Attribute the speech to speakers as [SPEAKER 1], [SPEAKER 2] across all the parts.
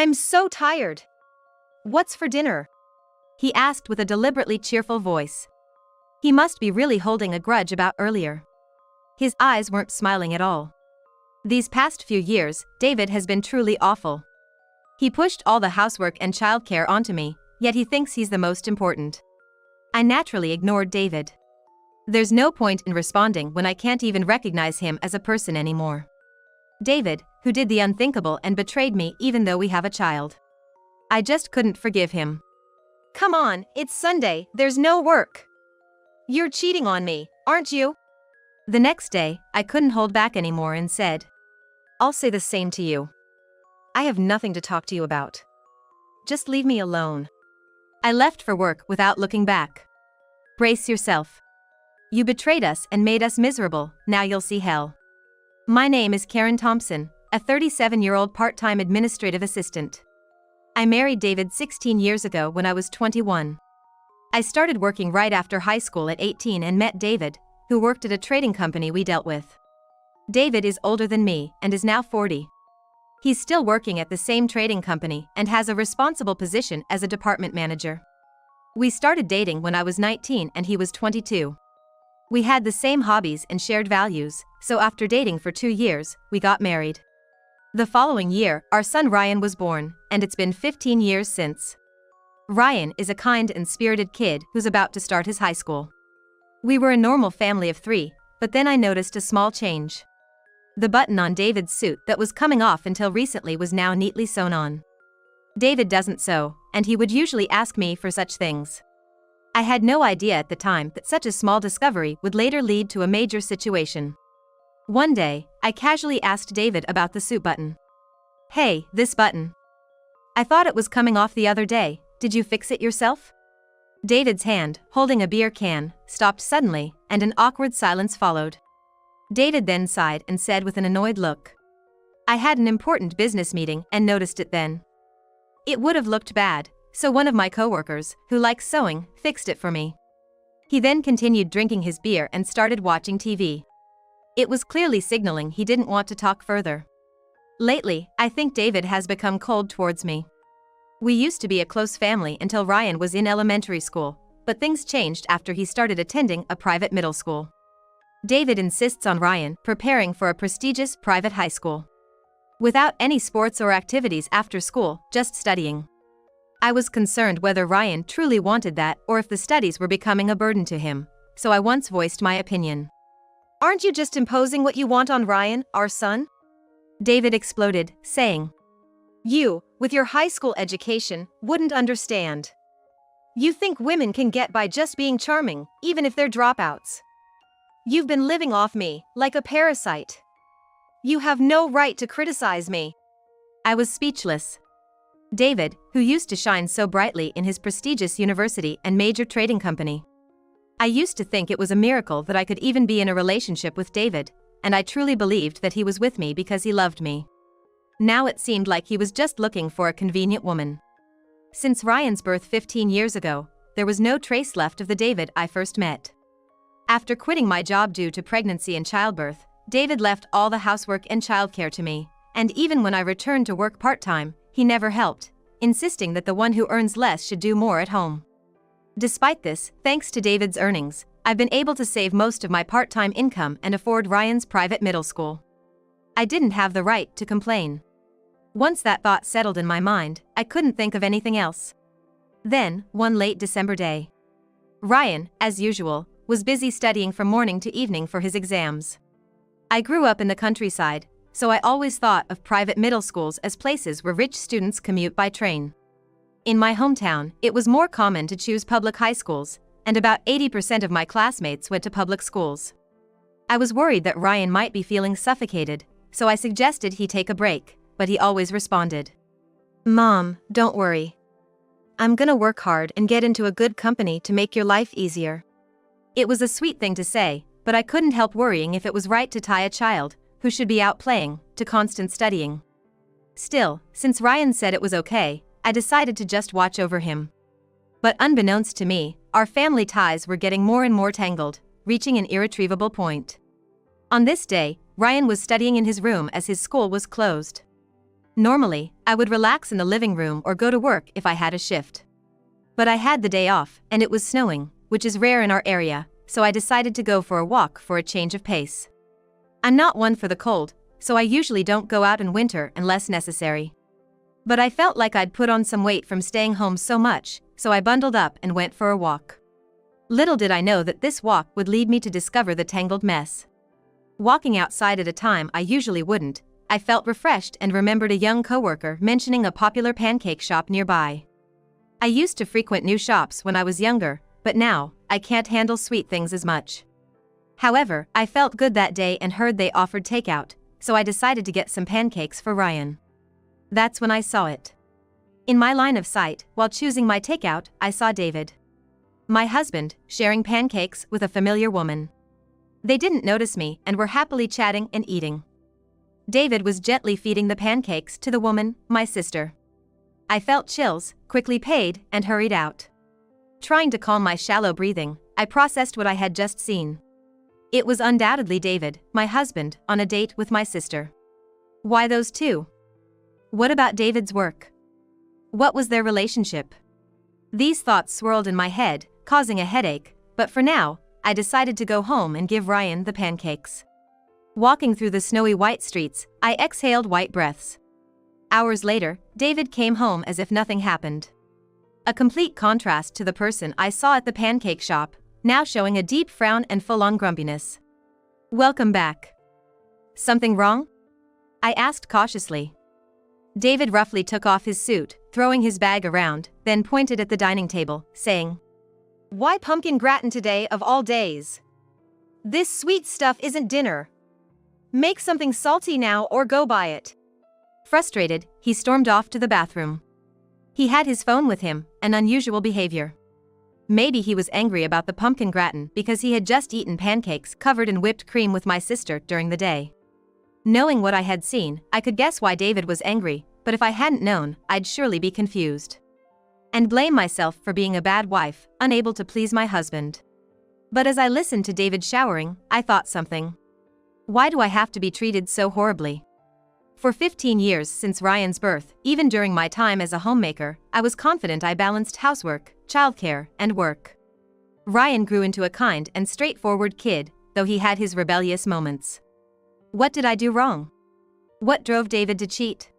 [SPEAKER 1] I'm so tired. What's for dinner? He asked with a deliberately cheerful voice. He must be really holding a grudge about earlier. His eyes weren't smiling at all. These past few years, David has been truly awful. He pushed all the housework and childcare onto me, yet he thinks he's the most important. I naturally ignored David. There's no point in responding when I can't even recognize him as a person anymore. David, who did the unthinkable and betrayed me even though we have a child. I just couldn't forgive him. Come on, it's Sunday, there's no work. You're cheating on me, aren't you? The next day, I couldn't hold back anymore and said, I'll say the same to you. I have nothing to talk to you about. Just leave me alone. I left for work without looking back. Brace yourself. You betrayed us and made us miserable, now you'll see hell. My name is Karen Thompson, a 37-year-old part-time administrative assistant. I married David 16 years ago when I was 21. I started working right after high school at 18 and met David, who worked at a trading company we dealt with. David is older than me and is now 40. He's still working at the same trading company and has a responsible position as a department manager. We started dating when I was 19 and he was 22. We had the same hobbies and shared values, so after dating for 2 years, we got married. The following year, our son Ryan was born, and it's been 15 years since. Ryan is a kind and spirited kid who's about to start his high school. We were a normal family of 3, but then I noticed a small change. The button on David's suit that was coming off until recently was now neatly sewn on. David doesn't sew, and he would usually ask me for such things. I had no idea at the time that such a small discovery would later lead to a major situation. One day, I casually asked David about the suit button. Hey, this button. I thought it was coming off the other day, did you fix it yourself? David's hand, holding a beer can, stopped suddenly, and an awkward silence followed. David then sighed and said with an annoyed look, I had an important business meeting and noticed it then. It would have looked bad, so one of my coworkers, who likes sewing, fixed it for me. He then continued drinking his beer and started watching TV. It was clearly signaling he didn't want to talk further. Lately, I think David has become cold towards me. We used to be a close family until Ryan was in elementary school, but things changed after he started attending a private middle school. David insists on Ryan preparing for a prestigious private high school. Without any sports or activities after school, just studying. I was concerned whether Ryan truly wanted that or if the studies were becoming a burden to him, so I once voiced my opinion. Aren't you just imposing what you want on Ryan, our son? David exploded, saying, You, with your high school education, wouldn't understand. You think women can get by just being charming, even if they're dropouts. You've been living off me, like a parasite. You have no right to criticize me. I was speechless. David, who used to shine so brightly in his prestigious university and major trading company. I used to think it was a miracle that I could even be in a relationship with David, and I truly believed that he was with me because he loved me. Now it seemed like he was just looking for a convenient woman. Since Ryan's birth 15 years ago, there was no trace left of the David I first met. After quitting my job due to pregnancy and childbirth, David left all the housework and childcare to me, and even when I returned to work part-time, he never helped, insisting that the one who earns less should do more at home. Despite this, thanks to David's earnings, I've been able to save most of my part-time income and afford Ryan's private middle school. I didn't have the right to complain. Once that thought settled in my mind, I couldn't think of anything else. Then, one late December day, Ryan, as usual, was busy studying from morning to evening for his exams. I grew up in the countryside, so I always thought of private middle schools as places where rich students commute by train. In my hometown, it was more common to choose public high schools, and about 80% of my classmates went to public schools. I was worried that Ryan might be feeling suffocated, so I suggested he take a break, but he always responded, Mom, don't worry. I'm gonna work hard and get into a good company to make your life easier. It was a sweet thing to say, but I couldn't help worrying if it was right to tie a child, who should be out playing, to constant studying. Still, since Ryan said it was okay, I decided to just watch over him. But unbeknownst to me, our family ties were getting more and more tangled, reaching an irretrievable point. On this day, Ryan was studying in his room as his school was closed. Normally, I would relax in the living room or go to work if I had a shift. But I had the day off, and it was snowing, which is rare in our area, so I decided to go for a walk for a change of pace. I'm not one for the cold, so I usually don't go out in winter unless necessary. But I felt like I'd put on some weight from staying home so much, so I bundled up and went for a walk. Little did I know that this walk would lead me to discover the tangled mess. Walking outside at a time I usually wouldn't, I felt refreshed and remembered a young coworker mentioning a popular pancake shop nearby. I used to frequent new shops when I was younger, but now, I can't handle sweet things as much. However, I felt good that day and heard they offered takeout, so I decided to get some pancakes for Ryan. That's when I saw it. In my line of sight, while choosing my takeout, I saw David, my husband, sharing pancakes with a familiar woman. They didn't notice me and were happily chatting and eating. David was gently feeding the pancakes to the woman, my sister. I felt chills, quickly paid, and hurried out. Trying to calm my shallow breathing, I processed what I had just seen. It was undoubtedly David, my husband, on a date with my sister. Why those two? What about David's work? What was their relationship? These thoughts swirled in my head, causing a headache, but for now, I decided to go home and give Ryan the pancakes. Walking through the snowy white streets, I exhaled white breaths. Hours later, David came home as if nothing happened. A complete contrast to the person I saw at the pancake shop, now showing a deep frown and full-on grumpiness. Welcome back. Something wrong? I asked cautiously. David roughly took off his suit, throwing his bag around, then pointed at the dining table, saying, "Why pumpkin gratin today of all days? This sweet stuff isn't dinner. Make something salty now or go buy it." Frustrated, he stormed off to the bathroom. He had his phone with him, an unusual behavior. Maybe he was angry about the pumpkin gratin because he had just eaten pancakes covered in whipped cream with my sister during the day. Knowing what I had seen, I could guess why David was angry, but if I hadn't known, I'd surely be confused. And blame myself for being a bad wife, unable to please my husband. But as I listened to David showering, I thought something. Why do I have to be treated so horribly? For 15 years since Ryan's birth, even during my time as a homemaker, I was confident I balanced housework, childcare, and work. Ryan grew into a kind and straightforward kid, though he had his rebellious moments. What did I do wrong? What drove David to cheat?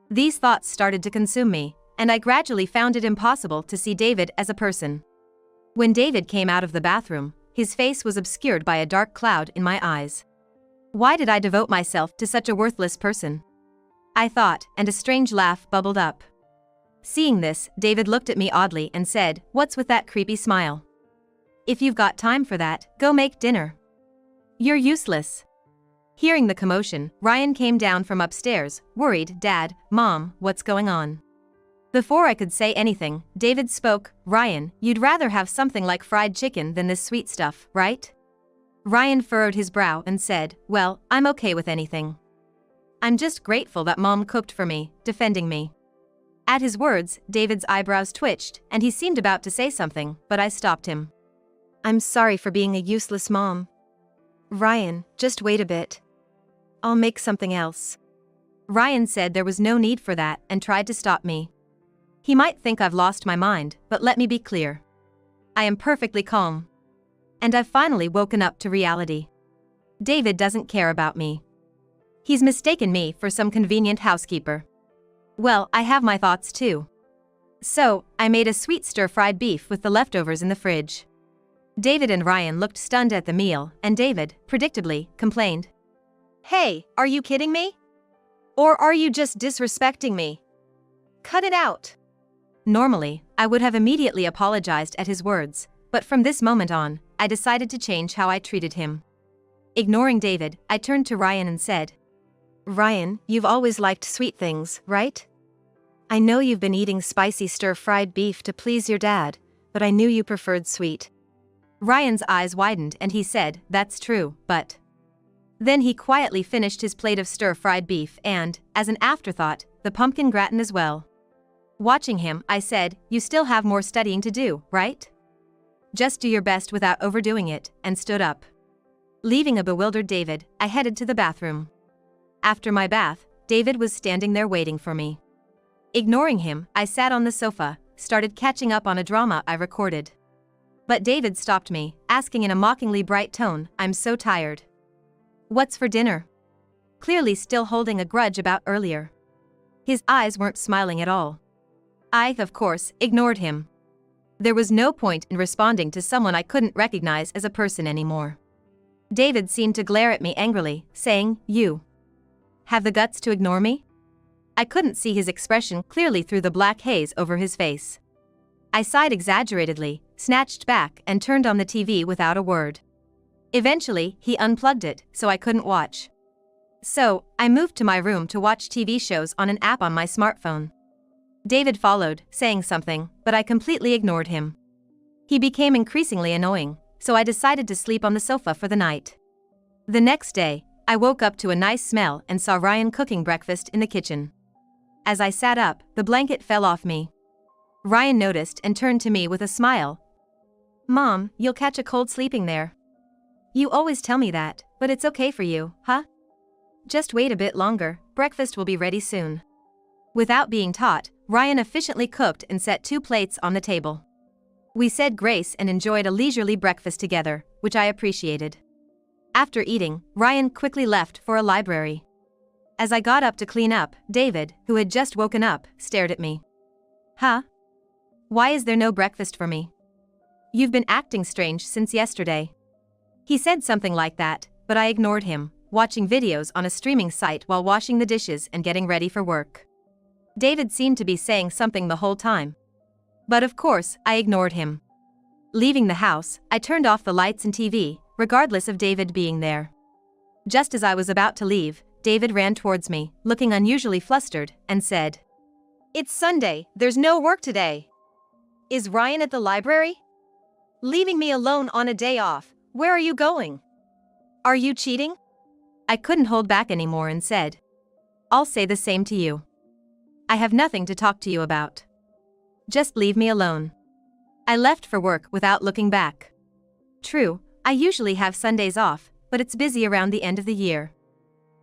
[SPEAKER 1] These thoughts started to consume me, and I gradually found it impossible to see David as a person. When David came out of the bathroom, his face was obscured by a dark cloud in my eyes. Why did I devote myself to such a worthless person? I thought, and a strange laugh bubbled up. Seeing this, David looked at me oddly and said, "What's with that creepy smile? If you've got time for that, go make dinner. You're useless." Hearing the commotion, Ryan came down from upstairs, worried. "Dad, Mom, what's going on?" Before I could say anything, David spoke. "Ryan, you'd rather have something like fried chicken than this sweet stuff, right?" Ryan furrowed his brow and said, "Well, I'm okay with anything. I'm just grateful that Mom cooked for me, defending me." At his words, David's eyebrows twitched, and he seemed about to say something, but I stopped him. "I'm sorry for being a useless mom. Ryan, just wait a bit. I'll make something else." Ryan said there was no need for that and tried to stop me. He might think I've lost my mind, but let me be clear. I am perfectly calm. And I've finally woken up to reality. David doesn't care about me. He's mistaken me for some convenient housekeeper. Well, I have my thoughts too. So, I made a sweet stir-fried beef with the leftovers in the fridge. David and Ryan looked stunned at the meal, and David, predictably, complained. "Hey, are you kidding me? Or are you just disrespecting me? Cut it out." Normally, I would have immediately apologized at his words, but from this moment on, I decided to change how I treated him. Ignoring David, I turned to Ryan and said, "Ryan, you've always liked sweet things, right? I know you've been eating spicy stir-fried beef to please your dad, but I knew you preferred sweet." Ryan's eyes widened and he said, "That's true, but..." Then he quietly finished his plate of stir-fried beef and, as an afterthought, the pumpkin gratin as well. Watching him, I said, "You still have more studying to do, right? Just do your best without overdoing it," and stood up. Leaving a bewildered David, I headed to the bathroom. After my bath, David was standing there waiting for me. Ignoring him, I sat on the sofa, started catching up on a drama I recorded. But David stopped me, asking in a mockingly bright tone, "I'm so tired. What's for dinner?" Clearly still holding a grudge about earlier. His eyes weren't smiling at all. I, of course, ignored him. There was no point in responding to someone I couldn't recognize as a person anymore. David seemed to glare at me angrily, saying, "You have the guts to ignore me?" I couldn't see his expression clearly through the black haze over his face. I sighed exaggeratedly, snatched back and turned on the TV without a word. Eventually, he unplugged it, so I couldn't watch. So, I moved to my room to watch TV shows on an app on my smartphone. David followed, saying something, but I completely ignored him. He became increasingly annoying, so I decided to sleep on the sofa for the night. The next day, I woke up to a nice smell and saw Ryan cooking breakfast in the kitchen. As I sat up, the blanket fell off me. Ryan noticed and turned to me with a smile. "Mom, you'll catch a cold sleeping there. You always tell me that, but it's okay for you, huh? Just wait a bit longer, breakfast will be ready soon." Without being taught, Ryan efficiently cooked and set 2 plates on the table. We said grace and enjoyed a leisurely breakfast together, which I appreciated. After eating, Ryan quickly left for a library. As I got up to clean up, David, who had just woken up, stared at me. "Huh? Why is there no breakfast for me? You've been acting strange since yesterday." He said something like that, but I ignored him, watching videos on a streaming site while washing the dishes and getting ready for work. David seemed to be saying something the whole time. But of course, I ignored him. Leaving the house, I turned off the lights and TV, regardless of David being there. Just as I was about to leave, David ran towards me, looking unusually flustered, and said, "It's Sunday, there's no work today. Is Ryan at the library? Leaving me alone on a day off, where are you going? Are you cheating?" I couldn't hold back anymore and said, "I'll say the same to you. I have nothing to talk to you about. Just leave me alone." I left for work without looking back. True, I usually have Sundays off, but it's busy around the end of the year.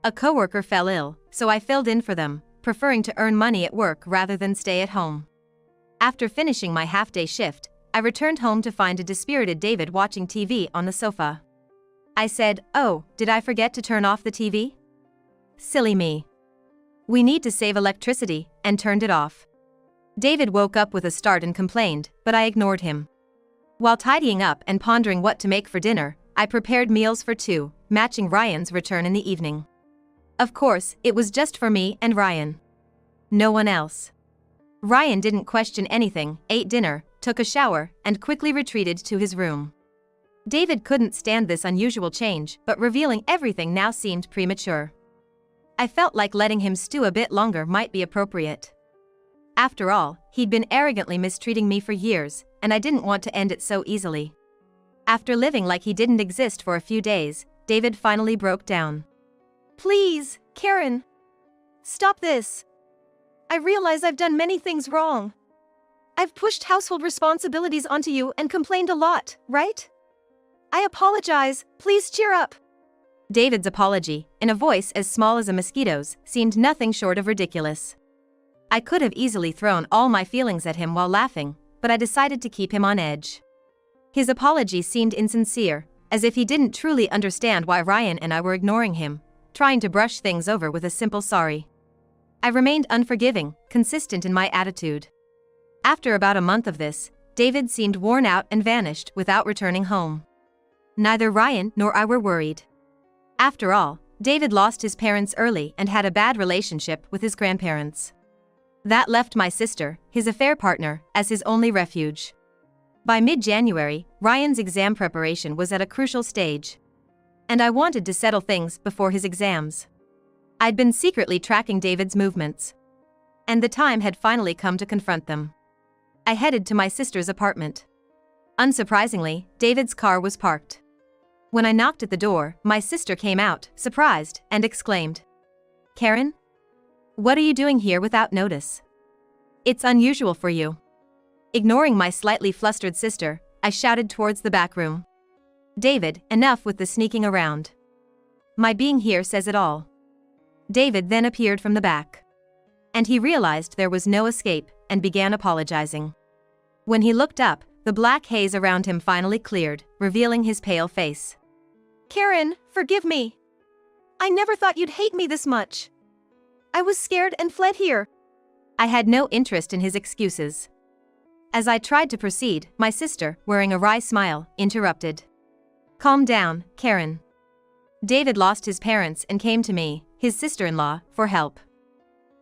[SPEAKER 1] A coworker fell ill, so I filled in for them, preferring to earn money at work rather than stay at home. After finishing my half-day shift, I returned home to find a dispirited David watching TV on the sofa. I said, "Oh, did I forget to turn off the TV? Silly me. We need to save electricity," and turned it off. David woke up with a start and complained, but I ignored him. While tidying up and pondering what to make for dinner, I prepared meals for 2, matching Ryan's return in the evening. Of course, it was just for me and Ryan. No one else. Ryan didn't question anything, ate dinner, took a shower, and quickly retreated to his room. David couldn't stand this unusual change, but revealing everything now seemed premature. I felt like letting him stew a bit longer might be appropriate. After all, he'd been arrogantly mistreating me for years, and I didn't want to end it so easily. After living like he didn't exist for a few days, David finally broke down. "Please, Karen. Stop this. I realize I've done many things wrong. I've pushed household responsibilities onto you and complained a lot, right? I apologize, please cheer up." David's apology, in a voice as small as a mosquito's, seemed nothing short of ridiculous. I could have easily thrown all my feelings at him while laughing, but I decided to keep him on edge. His apology seemed insincere, as if he didn't truly understand why Ryan and I were ignoring him, trying to brush things over with a simple sorry. I remained unforgiving, consistent in my attitude. After about a month of this, David seemed worn out and vanished without returning home. Neither Ryan nor I were worried. After all, David lost his parents early and had a bad relationship with his grandparents. That left my sister, his affair partner, as his only refuge. By mid-January, Ryan's exam preparation was at a crucial stage. And I wanted to settle things before his exams. I'd been secretly tracking David's movements. And the time had finally come to confront them. I headed to my sister's apartment. Unsurprisingly, David's car was parked. When I knocked at the door, my sister came out, surprised, and exclaimed, "Karen? What are you doing here without notice? It's unusual for you." Ignoring my slightly flustered sister, I shouted towards the back room. "David, enough with the sneaking around. My being here says it all. David then appeared from the back. And he realized there was no escape and began apologizing. When he looked up, the black haze around him finally cleared, revealing his pale face.
[SPEAKER 2] Karen, forgive me. I never thought you'd hate me this much. I was scared and fled here.
[SPEAKER 1] I had no interest in his excuses. As I tried to proceed, my sister, wearing a wry smile, interrupted. Calm down, Karen. David lost his parents and came to me, his sister-in-law, for help.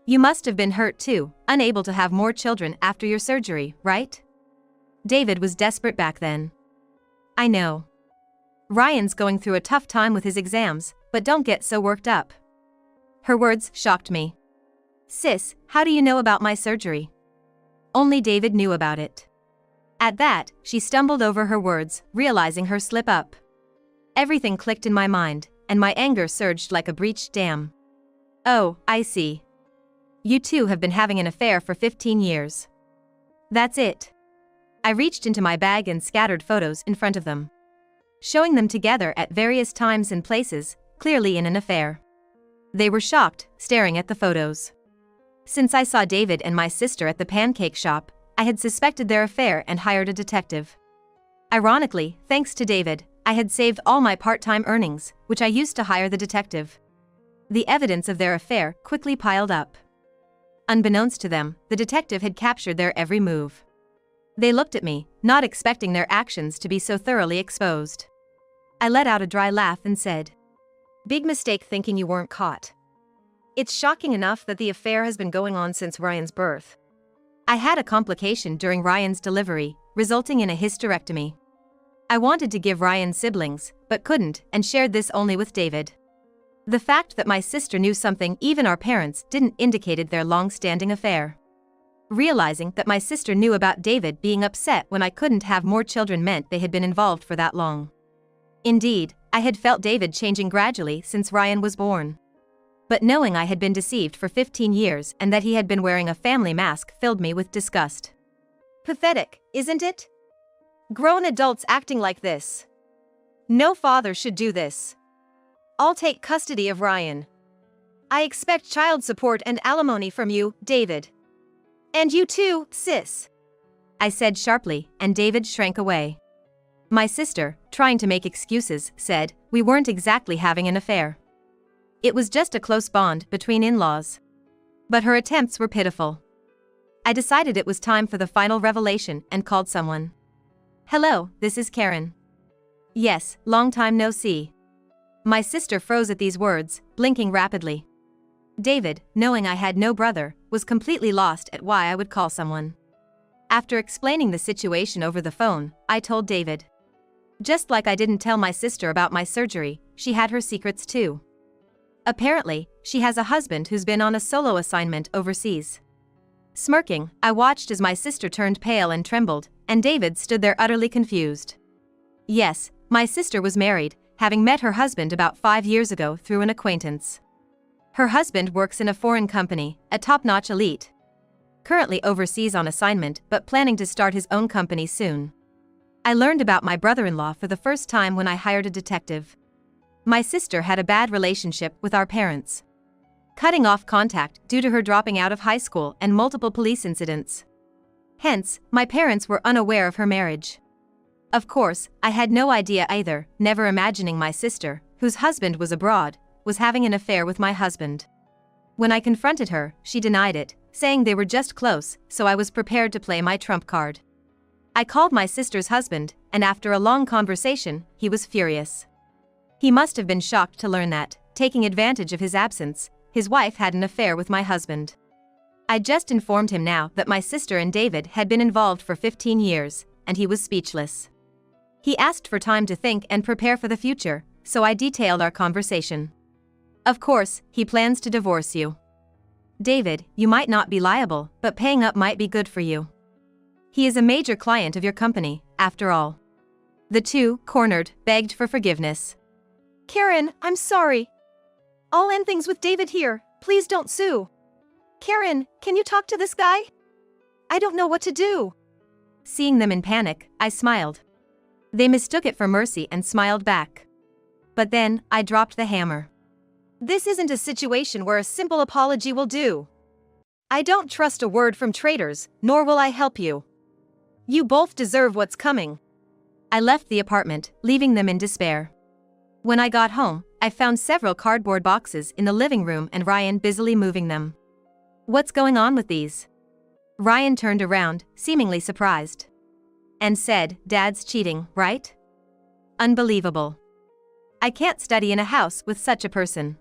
[SPEAKER 1] You must have been hurt too, unable to have more children after your surgery, right? David was desperate back then. I know. Ryan's going through a tough time with his exams, but don't get so worked up. Her words shocked me. Sis, how do you know about my surgery? Only David knew about it. At that, she stumbled over her words, realizing her slip up. Everything clicked in my mind, and my anger surged like a breached dam. Oh, I see. You two have been having an affair for 15 years. That's it. I reached into my bag and scattered photos in front of them, showing them together at various times and places, clearly in an affair. They were shocked, staring at the photos. Since I saw David and my sister at the pancake shop, I had suspected their affair and hired a detective. Ironically, thanks to David, I had saved all my part-time earnings, which I used to hire the detective. The evidence of their affair quickly piled up. Unbeknownst to them, the detective had captured their every move. They looked at me, not expecting their actions to be so thoroughly exposed. I let out a dry laugh and said, "Big mistake thinking you weren't caught. It's shocking enough that the affair has been going on since Ryan's birth. I had a complication during Ryan's delivery, resulting in a hysterectomy. I wanted to give Ryan siblings, but couldn't, and shared this only with David. The fact that my sister knew something even our parents didn't indicated their long-standing affair. Realizing that my sister knew about David being upset when I couldn't have more children meant they had been involved for that long. Indeed, I had felt David changing gradually since Ryan was born. But knowing I had been deceived for 15 years and that he had been wearing a family mask filled me with disgust.
[SPEAKER 2] Pathetic, isn't it? Grown adults acting like this. No father should do this. I'll take custody of Ryan. I expect child support and alimony from you, David. And you too, sis,"
[SPEAKER 1] I said sharply, and David shrank away. My sister, trying to make excuses, said, "We weren't exactly having an affair. It was just a close bond between in-laws." But her attempts were pitiful. I decided it was time for the final revelation and called someone. "Hello, this is Karen." "Yes, long time no see." My sister froze at these words, blinking rapidly. David, knowing I had no brother, was completely lost at why I would call someone. After explaining the situation over the phone, I told David. Just like I didn't tell my sister about my surgery, she had her secrets too. Apparently, she has a husband who's been on a solo assignment overseas. Smirking, I watched as my sister turned pale and trembled, and David stood there utterly confused. Yes, my sister was married, having met her husband about 5 years ago through an acquaintance. Her husband works in a foreign company, a top-notch elite. Currently overseas on assignment but planning to start his own company soon. I learned about my brother-in-law for the first time when I hired a detective. My sister had a bad relationship with our parents, cutting off contact due to her dropping out of high school and multiple police incidents. Hence, my parents were unaware of her marriage. Of course, I had no idea either, never imagining my sister, whose husband was abroad, was having an affair with my husband. When I confronted her, she denied it, saying they were just close, so I was prepared to play my trump card. I called my sister's husband, and after a long conversation, he was furious. He must have been shocked to learn that, taking advantage of his absence, his wife had an affair with my husband. I just informed him now that my sister and David had been involved for 15 years, and he was speechless. He asked for time to think and prepare for the future, so I detailed our conversation. Of course, he plans to divorce you. David, you might not be liable, but paying up might be good for you. He is a major client of your company, after all. The two, cornered, begged for forgiveness.
[SPEAKER 2] "Karen, I'm sorry. I'll end things with David here, please don't sue. Karen, can you talk to this guy? I don't know what to do."
[SPEAKER 1] Seeing them in panic, I smiled. They mistook it for mercy and smiled back. But then, I dropped the hammer.
[SPEAKER 2] This isn't a situation where a simple apology will do. I don't trust a word from traitors, nor will I help you. You both deserve what's coming.
[SPEAKER 1] I left the apartment, leaving them in despair. When I got home, I found several cardboard boxes in the living room and Ryan busily moving them. What's going on with these? Ryan turned around, seemingly surprised. And said, Dad's cheating, right? Unbelievable. I can't study in a house with such a person.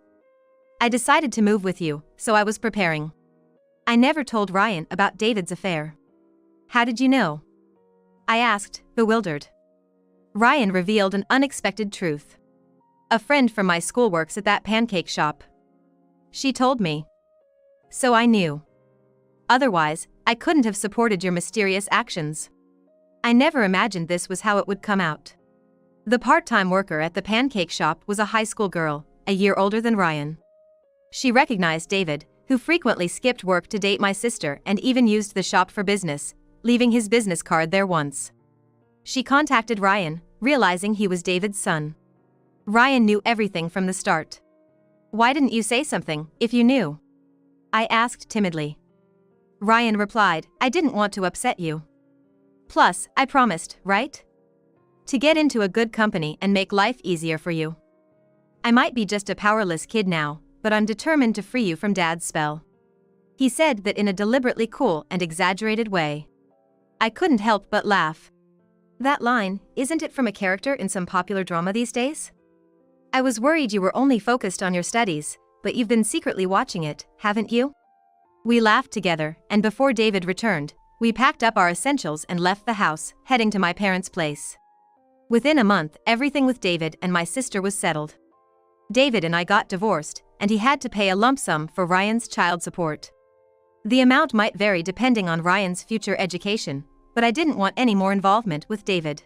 [SPEAKER 1] I decided to move with you, so I was preparing. I never told Ryan about David's affair. How did you know? I asked, bewildered. Ryan revealed an unexpected truth. A friend from my school works at that pancake shop. She told me. So I knew. Otherwise, I couldn't have supported your mysterious actions. I never imagined this was how it would come out. The part-time worker at the pancake shop was a high school girl, a year older than Ryan. She recognized David, who frequently skipped work to date my sister and even used the shop for business, leaving his business card there once. She contacted Ryan, realizing he was David's son. Ryan knew everything from the start. Why didn't you say something, if you knew? I asked timidly. Ryan replied, I didn't want to upset you. Plus, I promised, right? To get into a good company and make life easier for you. I might be just a powerless kid now, but I'm determined to free you from Dad's spell. He said that in a deliberately cool and exaggerated way. I couldn't help but laugh. That line, isn't it from a character in some popular drama these days? I was worried you were only focused on your studies, but you've been secretly watching it, haven't you? We laughed together, and before David returned, we packed up our essentials and left the house, heading to my parents' place. Within a month, everything with David and my sister was settled. David and I got divorced, and he had to pay a lump sum for Ryan's child support. The amount might vary depending on Ryan's future education, but I didn't want any more involvement with David.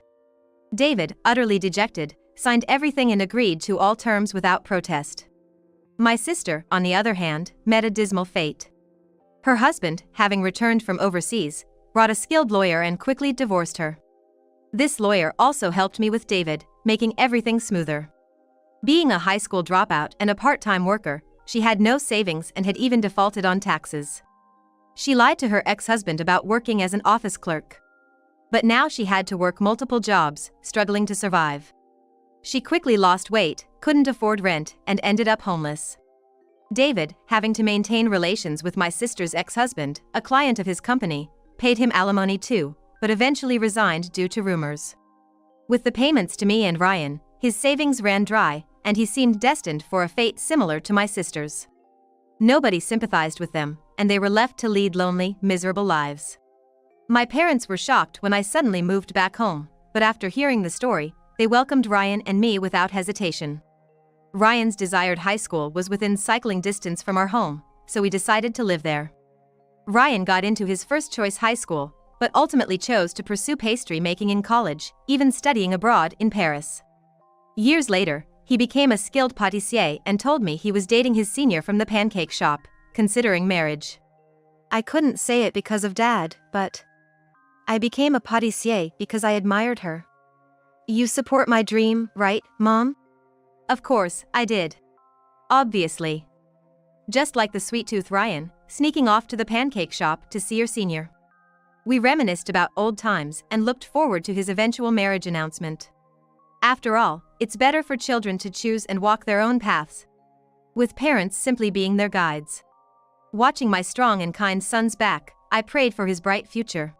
[SPEAKER 1] David, utterly dejected, signed everything and agreed to all terms without protest. My sister, on the other hand, met a dismal fate. Her husband, having returned from overseas, brought a skilled lawyer and quickly divorced her. This lawyer also helped me with David, making everything smoother. Being a high school dropout and a part-time worker, she had no savings and had even defaulted on taxes. She lied to her ex-husband about working as an office clerk. But now she had to work multiple jobs, struggling to survive. She quickly lost weight, couldn't afford rent, and ended up homeless. David, having to maintain relations with my sister's ex-husband, a client of his company, paid him alimony too, but eventually resigned due to rumors. With the payments to me and Ryan, his savings ran dry, and he seemed destined for a fate similar to my sister's. Nobody sympathized with them, and they were left to lead lonely, miserable lives. My parents were shocked when I suddenly moved back home, but after hearing the story, they welcomed Ryan and me without hesitation. Ryan's desired high school was within cycling distance from our home, so we decided to live there. Ryan got into his first choice high school, but ultimately chose to pursue pastry making in college, even studying abroad in Paris. Years later, he became a skilled pâtissier and told me he was dating his senior from the pancake shop, considering marriage. I couldn't say it because of Dad, but I became a pâtissier because I admired her. You support my dream, right, Mom? Of course, I did. Obviously. Just like the sweet-tooth Ryan, sneaking off to the pancake shop to see your senior. We reminisced about old times and looked forward to his eventual marriage announcement. After all, it's better for children to choose and walk their own paths, with parents simply being their guides. Watching my strong and kind son's back, I prayed for his bright future.